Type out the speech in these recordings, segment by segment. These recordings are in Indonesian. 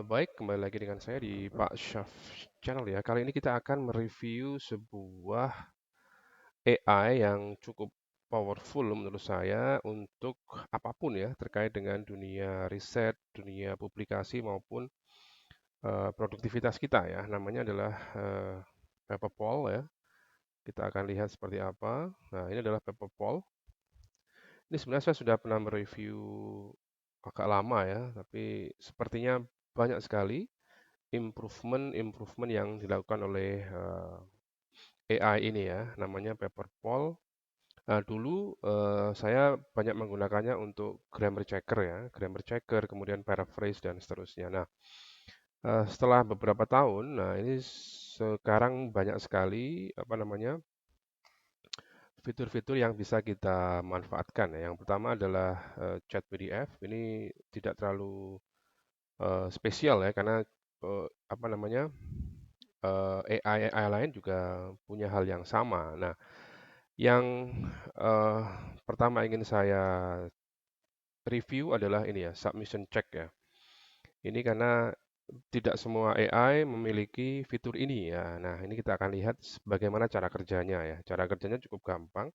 Baik, kembali lagi dengan saya di Pak Syaf Channel ya. Kali ini kita akan mereview sebuah AI yang cukup powerful menurut saya untuk apapun ya terkait dengan dunia riset, dunia publikasi maupun produktivitas kita ya. Namanya adalah Paperpol ya. Kita akan lihat seperti apa. Nah, ini adalah Paperpol. Ini sebenarnya saya sudah pernah mereview agak lama ya, tapi sepertinya banyak sekali improvement yang dilakukan oleh AI ini ya, namanya Paperpol. Nah, dulu saya banyak menggunakannya untuk grammar checker ya, grammar checker, kemudian paraphrase dan seterusnya. Nah, setelah beberapa tahun, nah ini sekarang banyak sekali apa namanya fitur-fitur yang bisa kita manfaatkan ya. Yang pertama adalah chat PDF. Ini tidak terlalu spesial ya, karena apa namanya AI lain juga punya hal yang sama. Nah, yang eh, pertama ingin saya review adalah ini ya, submission check ya. Ini karena tidak semua AI memiliki fitur ini ya. Nah, ini kita akan lihat bagaimana cara kerjanya ya. Cara kerjanya cukup gampang.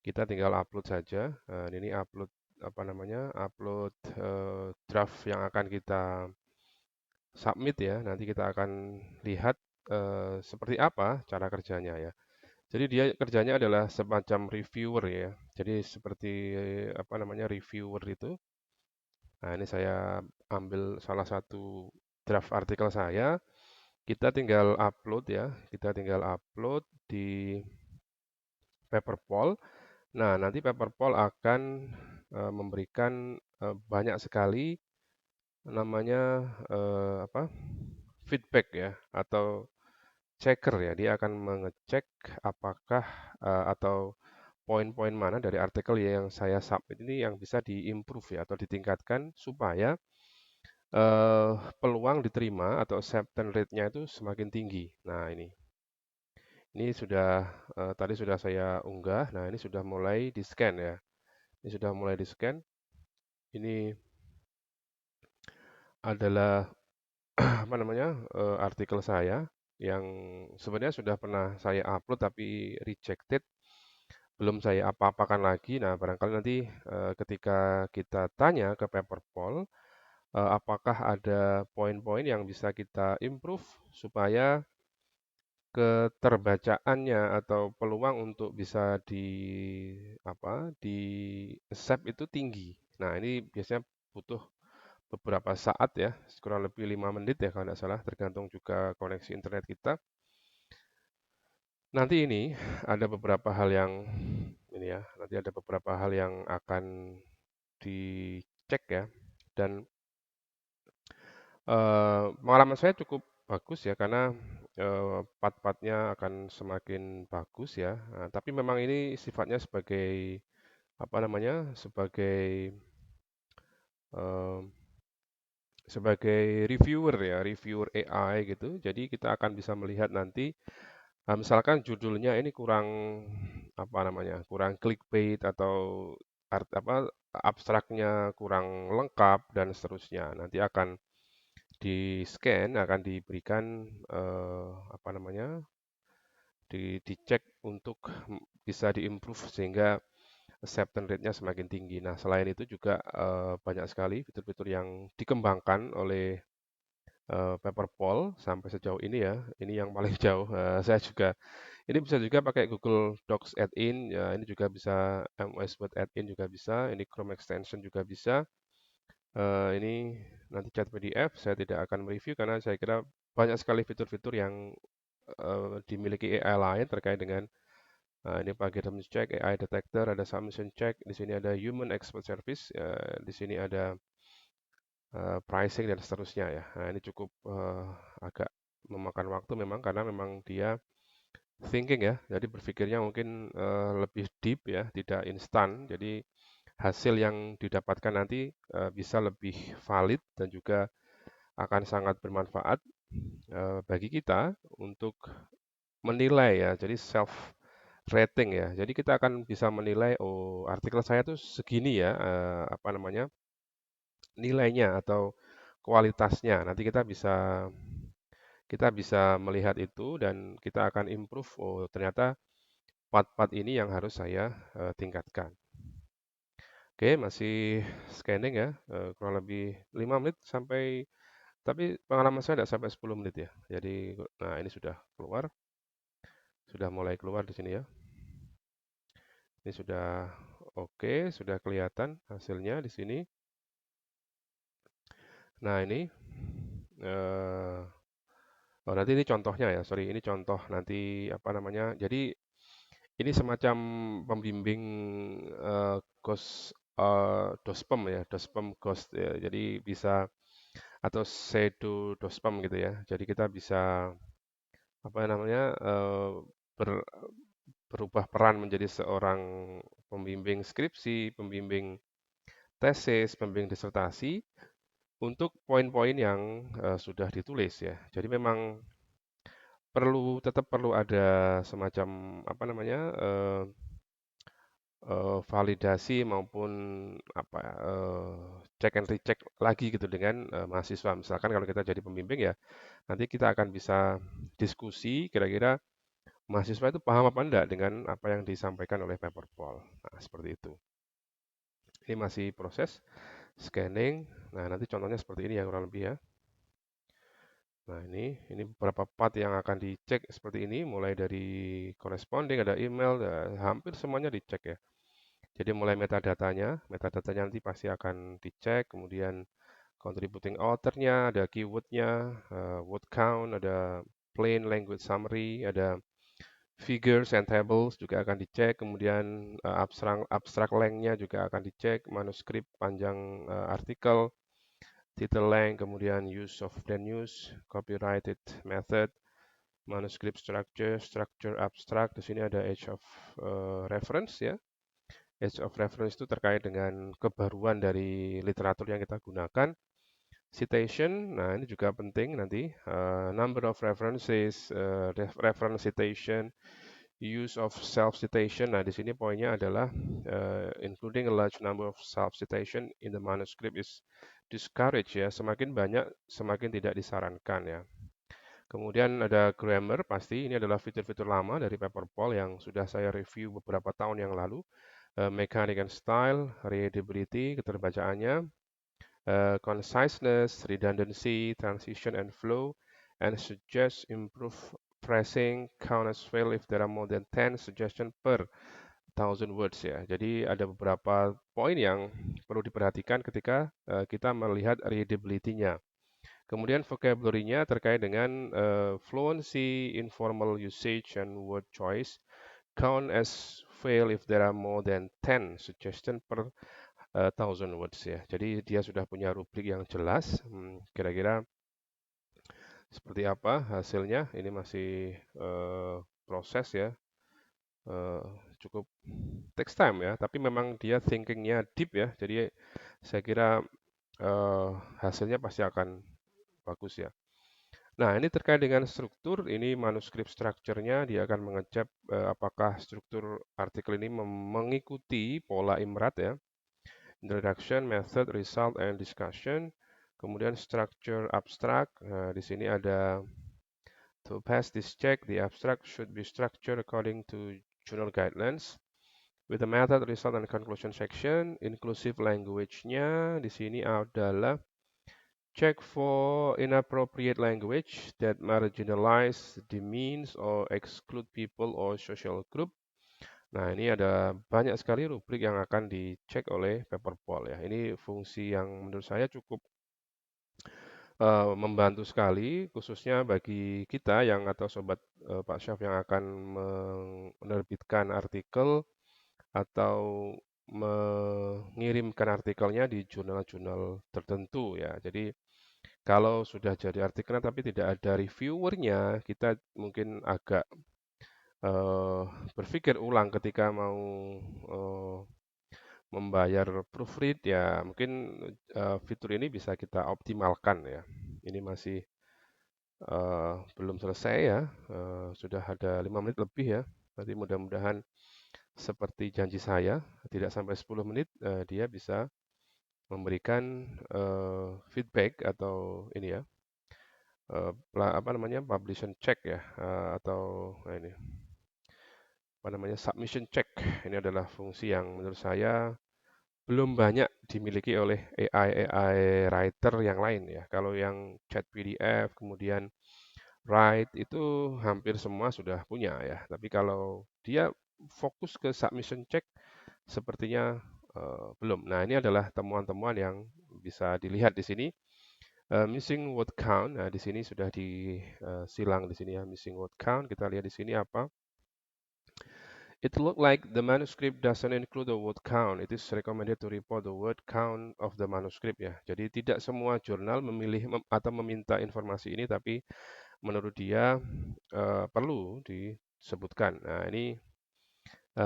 Kita tinggal upload saja. Ini upload apa namanya? Upload draft yang akan kita submit ya. Nanti kita akan lihat seperti apa cara kerjanya ya. Jadi dia kerjanya adalah semacam reviewer ya. Jadi seperti apa namanya reviewer itu. Nah, ini saya ambil salah satu draft artikel saya. Kita tinggal upload ya. Kita tinggal upload di Paperpol. Nah, nanti Paperpol akan memberikan banyak sekali namanya apa? Feedback ya atau checker ya. Dia akan mengecek apakah atau poin-poin mana dari artikel yang saya submit ini yang bisa diimprove ya atau ditingkatkan supaya eh, peluang diterima atau acceptance rate-nya itu semakin tinggi. Nah, ini sudah tadi sudah saya unggah. Nah, ini sudah mulai di-scan ya. Ini sudah mulai di-scan. Ini adalah apa namanya artikel saya yang sebenarnya sudah pernah saya upload tapi rejected, belum saya apa-apakan lagi. Nah, barangkali nanti ketika kita tanya ke Paperpol, apakah ada poin-poin yang bisa kita improve supaya keterbacaannya atau peluang untuk bisa di accept itu tinggi. Nah, ini biasanya butuh beberapa saat ya, kurang lebih 5 menit ya kalau tidak salah, tergantung juga koneksi internet kita. Nanti ini ada beberapa hal yang ini ya, nanti ada beberapa hal yang akan dicek ya, dan pengalaman saya cukup bagus ya karena part-partnya akan semakin bagus ya. Nah, tapi memang ini sifatnya sebagai apa namanya, eh, sebagai reviewer ya, reviewer AI gitu. Jadi kita akan bisa melihat nanti, misalkan judulnya ini kurang apa namanya, kurang clickbait atau apa abstraknya kurang lengkap dan seterusnya. Nanti akan di-scan, akan diberikan apa namanya, dicek untuk bisa diimprove sehingga acceptance rate-nya semakin tinggi. Nah, selain itu juga banyak sekali fitur-fitur yang dikembangkan oleh Paperpol sampai sejauh ini ya. Ini yang paling jauh. Saya juga ini bisa juga pakai Google Docs add-in ya. Ini juga bisa MS Word add-in juga bisa. Ini Chrome extension juga bisa. Ini nanti chat PDF saya tidak akan mereview karena saya kira banyak sekali fitur-fitur yang dimiliki AI lain terkait dengan ini algorithm check, AI detector, ada submission check, di sini ada human expert service, di sini ada pricing dan seterusnya ya. Nah, ini cukup agak memakan waktu memang karena memang dia thinking ya, jadi berpikirnya mungkin lebih deep ya, tidak instan. Jadi hasil yang didapatkan nanti bisa lebih valid dan juga akan sangat bermanfaat bagi kita untuk menilai ya. Jadi self rating ya. Jadi kita akan bisa menilai, oh artikel saya tuh segini ya, apa namanya nilainya atau kualitasnya. Nanti kita bisa melihat itu dan kita akan improve. Oh, ternyata part-part ini yang harus saya tingkatkan. Oke, masih scanning ya, kurang lebih 5 menit sampai, tapi pengalaman saya tidak sampai 10 menit ya. Jadi, nah ini sudah mulai keluar di sini ya. Ini sudah oke, sudah kelihatan hasilnya di sini. Nah ini, eh, oh nanti ini contohnya ya, sorry, ini contoh nanti apa namanya. Jadi ini semacam pembimbing ghost dospem ya, dospem ghost ya. Jadi bisa atau pseudo dospem gitu ya. Jadi kita bisa apa namanya ber- berubah peran menjadi seorang pembimbing skripsi, pembimbing tesis, pembimbing disertasi untuk poin-poin yang sudah ditulis ya. Jadi memang tetap perlu ada semacam apa namanya validasi maupun apa check and recheck lagi gitu dengan mahasiswa. Misalkan kalau kita jadi pembimbing ya, nanti kita akan bisa diskusi kira-kira mahasiswa itu paham apa enggak dengan apa yang disampaikan oleh paperpol. Nah, seperti itu. Ini masih proses scanning. Nah, nanti contohnya seperti ini ya kurang lebih ya. Nah, ini beberapa part yang akan dicek seperti ini, mulai dari corresponding, ada email, hampir semuanya dicek ya. Jadi mulai metadatanya nanti pasti akan dicek, kemudian contributing author-nya, ada keyword-nya, word count, ada plain language summary, ada figures and tables juga akan dicek, kemudian abstrak length-nya juga akan dicek, manuskrip panjang artikel, title length, kemudian use of the news, copyrighted method, manuskrip structure abstract. Di sini ada age of reference ya. Age of reference itu terkait dengan kebaruan dari literatur yang kita gunakan. Citation, nah ini juga penting nanti. Number of references, reference citation, use of self-citation. Nah, di sini poinnya adalah including a large number of self-citation in the manuscript is discouraged ya. Semakin banyak, semakin tidak disarankan ya. Kemudian ada grammar, pasti ini adalah fitur-fitur lama dari Paperpol yang sudah saya review beberapa tahun yang lalu. Mechanic and style, readability, keterbacaannya, conciseness, redundancy, transition and flow, and suggest improve phrasing, count as fail if there are more than 10 suggestion per 1000 words ya. Jadi ada beberapa poin yang perlu diperhatikan ketika kita melihat readability-nya. Kemudian vocabulary-nya terkait dengan fluency, informal usage, and word choice. Count as fail if there are more than 10 suggestion per 1000 words ya. Jadi dia sudah punya rubrik yang jelas. Kira-kira seperti apa hasilnya? Ini masih proses ya. Eh, cukup takes time ya. Tapi memang dia thinkingnya deep ya. Jadi saya kira hasilnya pasti akan bagus ya. Nah, ini terkait dengan struktur, ini manuskrip structure-nya, dia akan mengecek apakah struktur artikel ini mengikuti pola IMRAT ya. Introduction, method, result, and discussion. Kemudian structure abstract. Nah, di sini ada to pass this check, the abstract should be structured according to journal guidelines. With the method, result, and conclusion section, inclusive language-nya di sini adalah check for inappropriate language that marginalize, demeans, or exclude people or social group. Nah, ini ada banyak sekali rubrik yang akan dicek oleh Paperpol ya. Ini fungsi yang menurut saya cukup membantu sekali, khususnya bagi kita yang atau sobat Pak Syaf yang akan menerbitkan artikel atau mengirimkan artikelnya di jurnal-jurnal tertentu ya. Jadi kalau sudah jadi artikelnya tapi tidak ada reviewernya, kita mungkin agak eh, berpikir ulang ketika mau eh, membayar proofread ya. Mungkin fitur ini bisa kita optimalkan ya. Ini masih belum selesai ya. Sudah ada 5 menit lebih ya. Nanti mudah-mudahan seperti janji saya, tidak sampai 10 menit dia bisa memberikan feedback atau ini ya, apa namanya, publication check ya, atau nah ini apa namanya, submission check. Ini adalah fungsi yang menurut saya belum banyak dimiliki oleh AI writer yang lain ya. Kalau yang chat PDF kemudian write itu hampir semua sudah punya ya. Tapi kalau dia fokus ke submission check sepertinya belum. Nah, ini adalah temuan-temuan yang bisa dilihat di sini. Missing word count. Nah, di sini sudah disilang di sini ya, missing word count. Kita lihat di sini apa? It looked like the manuscript doesn't include the word count. It is recommended to report the word count of the manuscript ya. Jadi tidak semua jurnal atau meminta informasi ini, tapi menurut dia perlu disebutkan. Nah, ini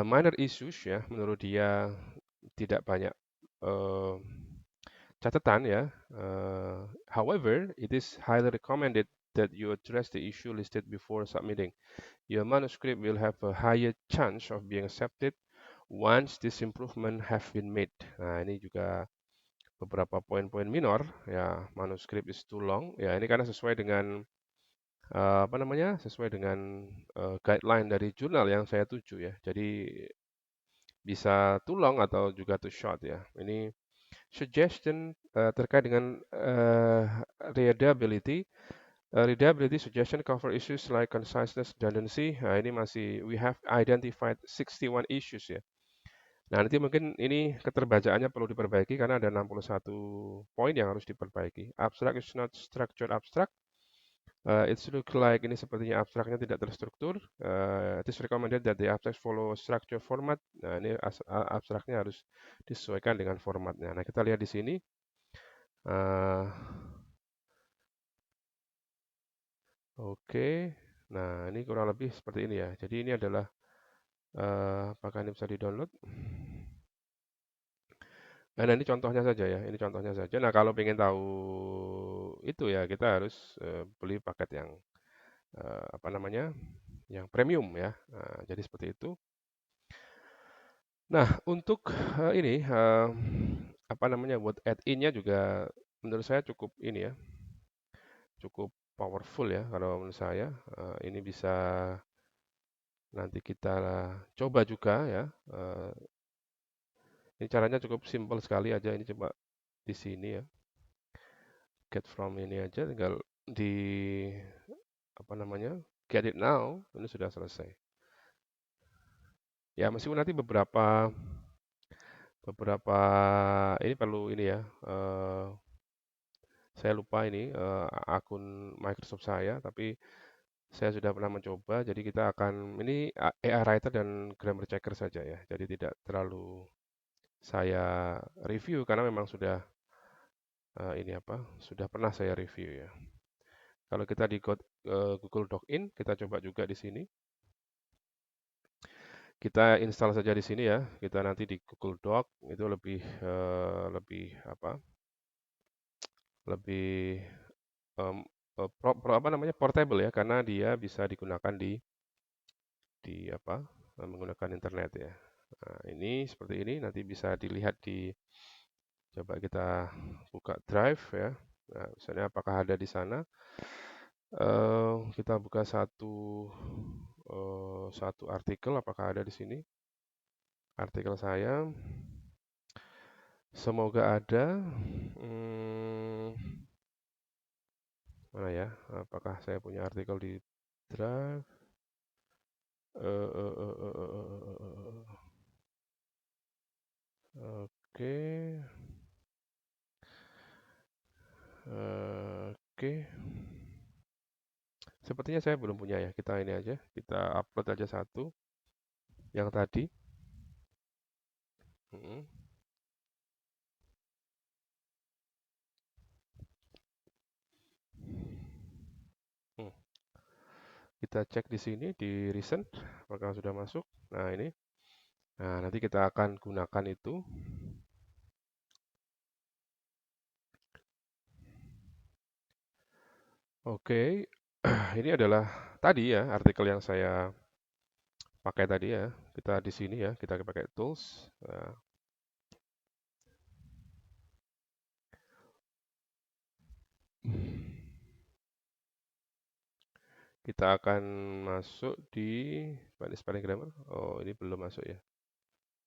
minor issues ya. Menurut dia tidak banyak eh, catatan ya. However, it is highly recommended that you address the issue listed before submitting. Your manuscript will have a higher chance of being accepted once this improvement have been made. Nah, ini juga beberapa poin-poin minor ya. Manuscript is too long. Ya, ini karena sesuai dengan apa namanya? Sesuai dengan guideline dari jurnal yang saya tuju ya. Jadi bisa too long atau juga too short ya. Ini suggestion terkait dengan readability. Readability suggestion cover issues like conciseness, redundancy. Nah, ini masih we have identified 61 issues ya. Nah, nanti mungkin ini keterbacaannya perlu diperbaiki karena ada 61 poin yang harus diperbaiki. Abstract is not structured abstract. It look like ini sepertinya abstraknya tidak terstruktur. It is recommended that the abstract follow structure format. Nah, ini abstraknya harus disesuaikan dengan formatnya. Nah, kita lihat di sini. Uh, Oke. Nah, ini kurang lebih seperti ini ya. Jadi ini adalah apakah ini bisa di-download? Nah, ini contohnya saja ya. Ini contohnya saja. Nah, kalau ingin tahu itu ya kita harus beli paket yang apa namanya? Yang premium ya. Nah, jadi seperti itu. Nah, untuk ini apa namanya? Buat add-in-nya juga menurut saya cukup ini ya, cukup powerful ya kalau menurut saya. Ini bisa nanti kita coba juga ya. Ini caranya cukup simpel sekali aja. Ini coba di sini ya. Get from ini aja tinggal di apa namanya? Get it now. Ini sudah selesai. Ya, meskipun nanti beberapa beberapa ini perlu ini ya. Saya lupa ini akun Microsoft saya, tapi saya sudah pernah mencoba. Jadi kita akan ini AI Writer dan Grammar Checker saja ya. Jadi tidak terlalu saya review karena memang sudah ini apa? Sudah pernah saya review ya. Kalau kita di Google Doc-in, kita coba juga di sini. Kita install saja di sini ya. Kita nanti di Google Doc itu lebih apa? Lebih apa namanya? Portable ya, karena dia bisa digunakan di apa? Menggunakan internet ya. Nah, ini seperti ini nanti bisa dilihat coba kita buka Drive ya. Nah, misalnya apakah ada di sana? Kita buka satu artikel, apakah ada di sini? Artikel saya, semoga ada. Hmm, mana ya? Apakah saya punya artikel di Drive? Eh, eh, eh, eh, eh, Oke, oke. Sepertinya saya belum punya ya. Kita ini aja, kita upload aja satu yang tadi. Mm-mm. Hmm. Kita cek di sini di recent, apakah sudah masuk. Nah, ini. Nah, nanti kita akan gunakan itu. Oke, ini adalah tadi ya artikel yang saya pakai tadi ya. Kita di sini ya, kita pakai tools. Nah, Kita akan masuk di Spanish Grammar. Oh, ini belum masuk ya.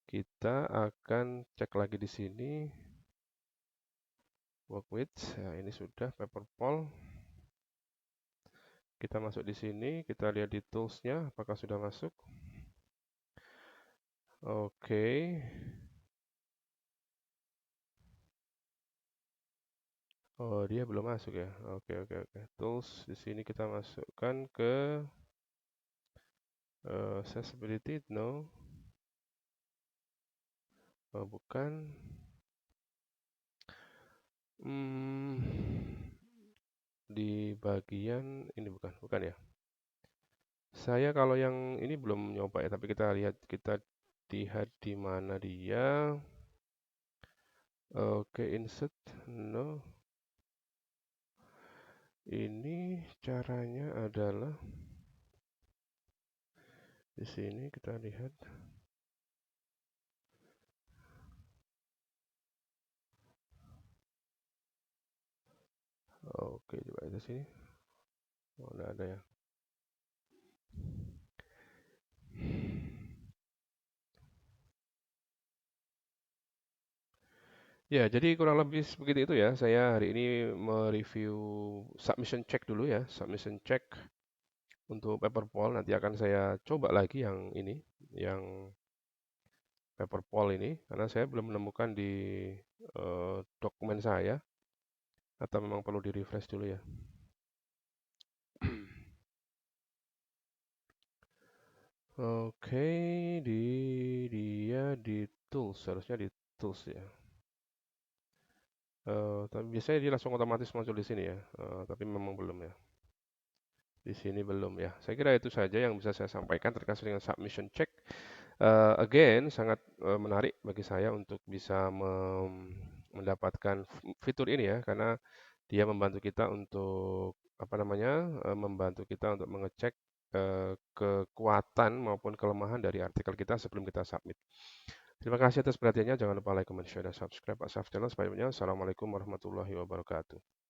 Kita akan cek lagi di sini. Work with. Nah, ini sudah paper poll. Kita masuk di sini, kita lihat di tools-nya apakah sudah masuk. Oke. Oh, dia belum masuk ya. Oke, oke, oke. Tools di sini kita masukkan ke accessibility, no. Oh, bukan. Hmm, di bagian ini bukan, bukan ya. Saya kalau yang ini belum nyoba ya, tapi kita lihat di mana dia. Oke, insert, no. Ini caranya adalah di sini kita lihat. Oke, coba di sini. Oh, nggak ada ya. Ya, jadi kurang lebih begitu itu ya. Saya hari ini mereview submission check dulu ya. Submission check untuk paper poll. Nanti akan saya coba lagi yang ini, yang paper poll ini, karena saya belum menemukan di dokumen saya. Atau memang perlu di refresh dulu ya. Oke, dia di tools, harusnya di tools ya. Tapi biasanya dia langsung otomatis muncul di sini ya. Tapi memang belum ya. Di sini belum ya. Saya kira itu saja yang bisa saya sampaikan terkait dengan submission check. Again, sangat menarik bagi saya untuk bisa mendapatkan fitur ini ya, karena dia membantu kita untuk apa namanya, membantu kita untuk mengecek kekuatan maupun kelemahan dari artikel kita sebelum kita submit. Terima kasih atas perhatiannya. Jangan lupa like, comment, share, dan subscribe Asaf Channel. Selanjutnya, Assalamualaikum warahmatullahi wabarakatuh.